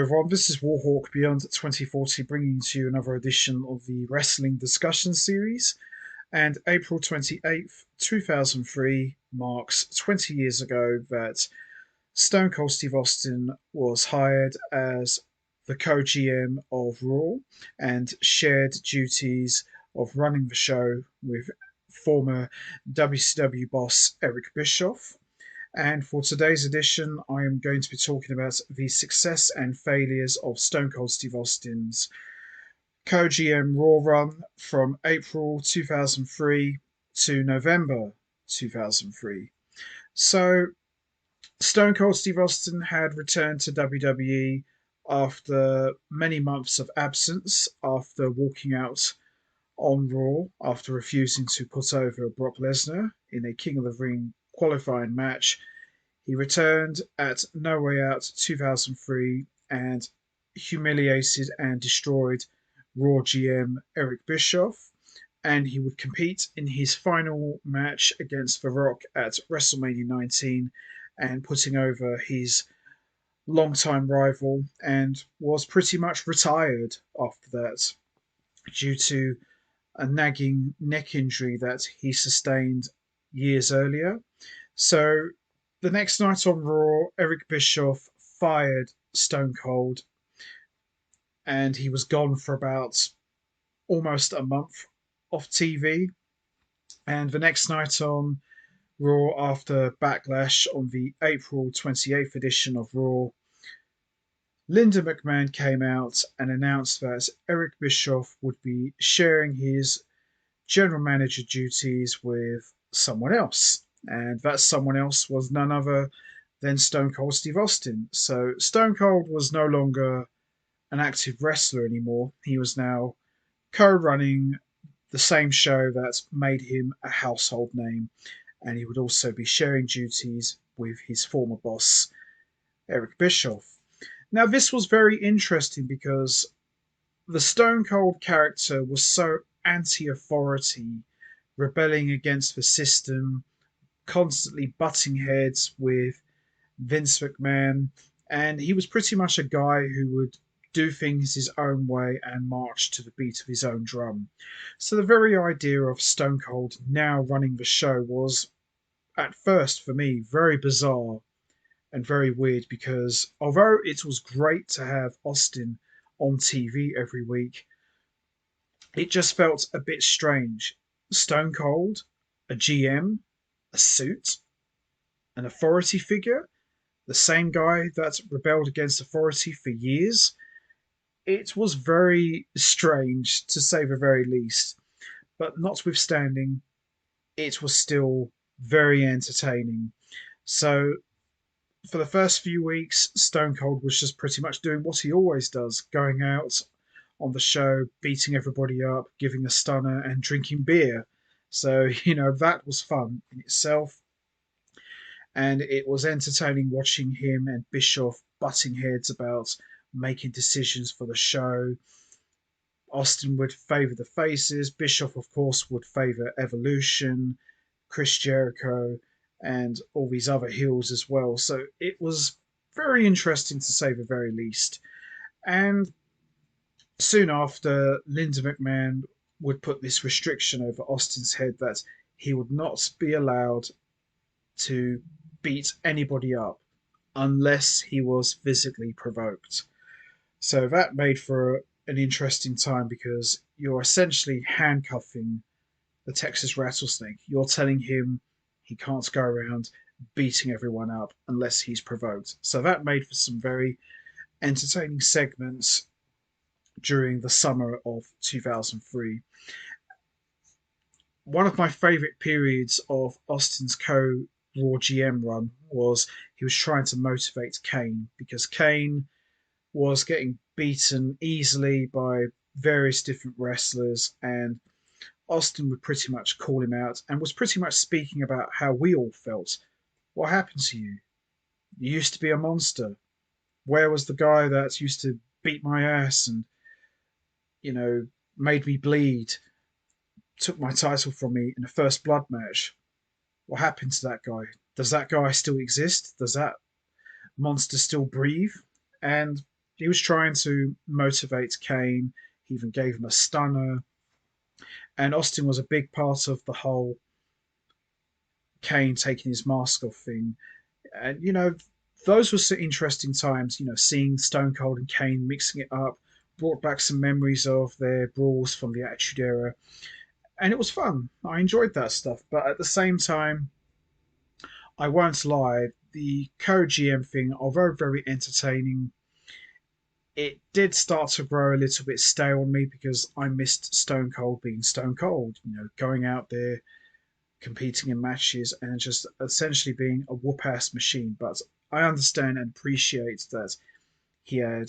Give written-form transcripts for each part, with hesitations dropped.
everyone, this is Warhawk Beyond 2040 bringing to you another edition of the Wrestling Discussion Series. And April 28th, 2003 marks 20 years ago that Stone Cold Steve Austin was hired as the co-GM of Raw and shared duties of running the show with former WCW boss Eric Bischoff. And for today's edition, I am going to be talking about the success and failures of Stone Cold Steve Austin's co-GM Raw run from April 2003 to November 2003. So, Stone Cold Steve Austin had returned to WWE after many months of absence, after walking out on Raw, after refusing to put over Brock Lesnar in a King of the Ring qualifying match. He returned at No Way Out 2003 and humiliated and destroyed Raw GM Eric Bischoff. And he would compete in his final match against The Rock at WrestleMania 19 and putting over his longtime rival, and was pretty much retired after that due to a nagging neck injury that he sustained years earlier. So the next night on Raw, Eric Bischoff fired Stone Cold, and he was gone for about almost a month off TV. And the next night on Raw, after Backlash on the April 28th edition of Raw, Linda McMahon came out and announced that Eric Bischoff would be sharing his general manager duties with someone else. And that someone else was none other than Stone Cold Steve Austin. So Stone Cold was no longer an active wrestler anymore. He was now co-running the same show that made him a household name. And he would also be sharing duties with his former boss, Eric Bischoff. Now, this was very interesting because the Stone Cold character was so anti-authority, rebelling against the system, constantly butting heads with Vince McMahon, and he was pretty much a guy who would do things his own way and march to the beat of his own drum. So the very idea of Stone Cold now running the show was, at first for me, very bizarre and very weird because although it was great to have Austin on TV every week, it just felt a bit strange. Stone Cold, a GM, a suit, an authority figure, the same guy that rebelled against authority for years. It was very strange, to say the very least. But notwithstanding, it was still very entertaining. So, for the first few weeks, Stone Cold was just pretty much doing what he always does, going out on the show, beating everybody up, giving a stunner, and drinking beer. So, that was fun in itself. And it was entertaining watching him and Bischoff butting heads about making decisions for the show. Austin would favour the faces. Bischoff, of course, would favour Evolution, Chris Jericho, and all these other heels as well. So it was very interesting to say the very least. And soon after, Linda McMahon would put this restriction over Austin's head that he would not be allowed to beat anybody up unless he was physically provoked. So that made for an interesting time because you're essentially handcuffing the Texas rattlesnake. You're telling him he can't go around beating everyone up unless he's provoked. So that made for some very entertaining segments during the summer of 2003. One of my favorite periods of Austin's Raw GM run was he was trying to motivate Kane because Kane was getting beaten easily by various different wrestlers, and Austin would pretty much call him out and was pretty much speaking about how we all felt. What happened to you? You used to be a monster. Where was the guy that used to beat my ass and, you know, made me bleed, took my title from me in the first blood match? What happened to that guy? Does that guy still exist? Does that monster still breathe? And he was trying to motivate Kane. He even gave him a stunner, and Austin was a big part of the whole Kane taking his mask off thing. And those were some interesting times. Seeing Stone Cold and Kane mixing it up brought back some memories of their brawls from the Attitude Era, and it was fun. I enjoyed that stuff, but at the same time, I won't lie. The co-GM thing, although very entertaining, it did start to grow a little bit stale on me because I missed Stone Cold being Stone Cold. Going out there, competing in matches, and just essentially being a whoop ass machine. But I understand and appreciate that he had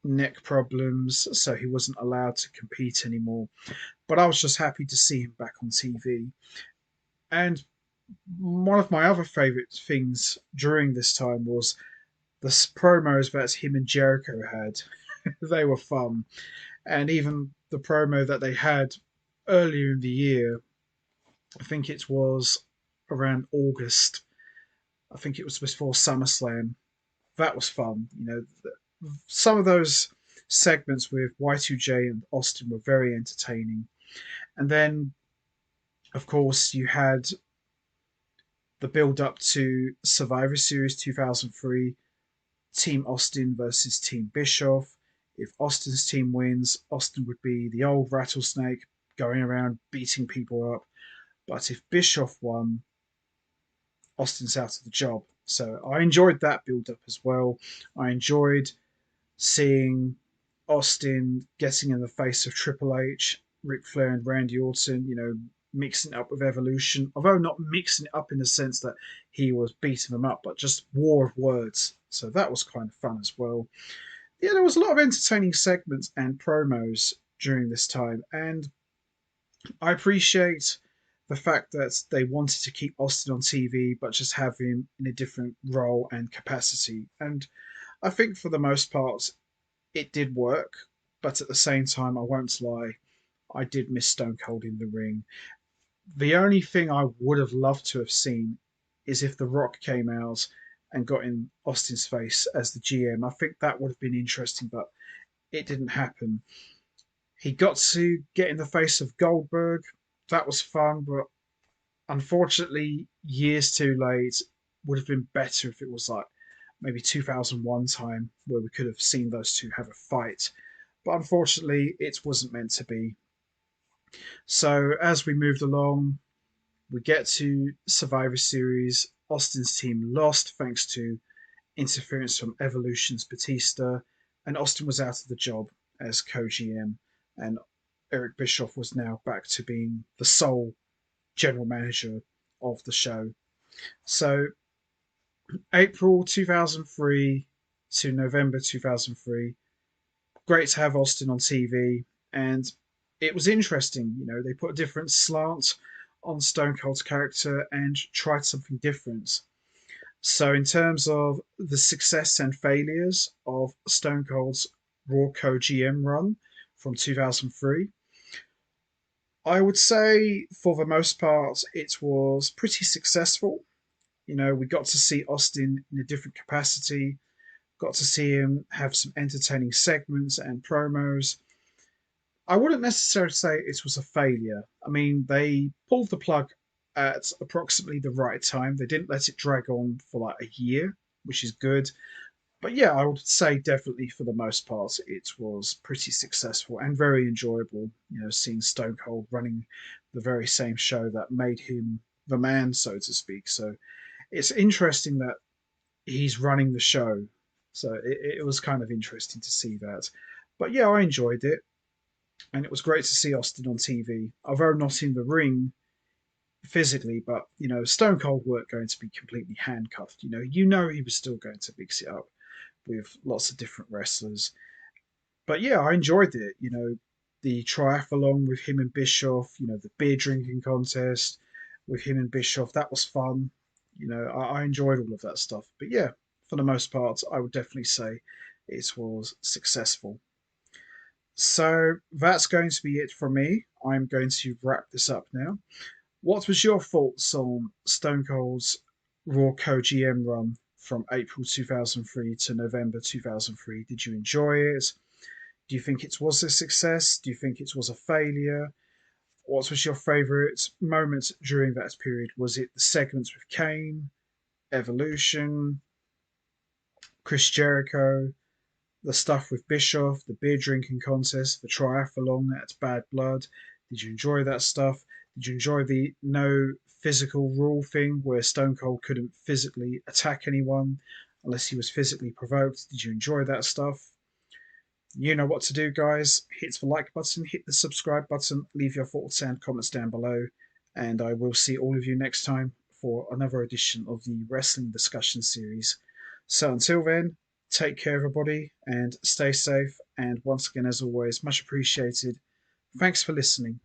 neck problems, so he wasn't allowed to compete anymore. But I was just happy to see him back on TV. And one of my other favourite things during this time was the promos that him and Jericho had. They were fun. And even the promo that they had earlier in the year, I think it was around August. I think it was before SummerSlam. That was fun. Some of those segments with Y2J and Austin were very entertaining. And then, of course, you had the build up to Survivor Series 2003, Team Austin versus Team Bischoff. If Austin's team wins, Austin would be the old rattlesnake going around beating people up. But if Bischoff won, Austin's out of the job. So I enjoyed that build up as well. I enjoyed seeing Austin getting in the face of Triple H, Ric Flair, and Randy Orton, mixing it up with Evolution, although not mixing it up in the sense that he was beating them up, but just war of words. So that was kind of fun as well. Yeah, there was a lot of entertaining segments and promos during this time, and I appreciate the fact that they wanted to keep Austin on TV, but just have him in a different role and capacity. And I think for the most part, it did work, but at the same time, I won't lie, I did miss Stone Cold in the ring. The only thing I would have loved to have seen is if The Rock came out and got in Austin's face as the GM. I think that would have been interesting, but it didn't happen. He got to get in the face of Goldberg. That was fun, but unfortunately, years too late. Would have been better if it was like maybe 2001 time where we could have seen those two have a fight. But unfortunately, it wasn't meant to be. So as we moved along, we get to Survivor Series. Austin's team lost thanks to interference from Evolution's Batista, and Austin was out of the job as co GM, and Eric Bischoff was now back to being the sole general manager of the show. So, April 2003 to November 2003, great to have Austin on TV, and it was interesting. They put a different slant on Stone Cold's character and tried something different. So, in terms of the success and failures of Stone Cold's Raw Co GM run from 2003, I would say for the most part it was pretty successful. We got to see Austin in a different capacity, got to see him have some entertaining segments and promos. I wouldn't necessarily say it was a failure. I mean, they pulled the plug at approximately the right time. They didn't let it drag on for like a year, which is good. But yeah, I would say definitely for the most part, it was pretty successful and very enjoyable. Seeing Stone Cold running the very same show that made him the man, so to speak. So it's interesting that he's running the show. So it was kind of interesting to see that. But yeah, I enjoyed it. And it was great to see Austin on TV. Although not in the ring physically, but Stone Cold weren't going to be completely handcuffed. He was still going to mix it up with lots of different wrestlers. But yeah, I enjoyed it. The triathlon with him and Bischoff. The beer drinking contest with him and Bischoff. That was fun. I enjoyed all of that stuff. But yeah, for the most part, I would definitely say it was successful. So that's going to be it from me. I'm going to wrap this up now. What was your thoughts on Stone Cold's Raw Co GM run from April 2003 to November 2003. Did you enjoy it? Do you think it was a success? Do you think it was a failure? What was your favourite moment during that period? Was it the segments with Kane, Evolution, Chris Jericho, the stuff with Bischoff, the beer drinking contest, the triathlon at Bad Blood? Did you enjoy that stuff? Did you enjoy the no physical rule thing where Stone Cold couldn't physically attack anyone unless he was physically provoked? Did you enjoy that stuff? You know what to do, guys. Hit the like button, hit the subscribe button, leave your thoughts and comments down below, and I will see all of you next time for another edition of the Wrestling Discussion Series. So until then, take care, everybody, and stay safe. And once again, as always, much appreciated. Thanks for listening.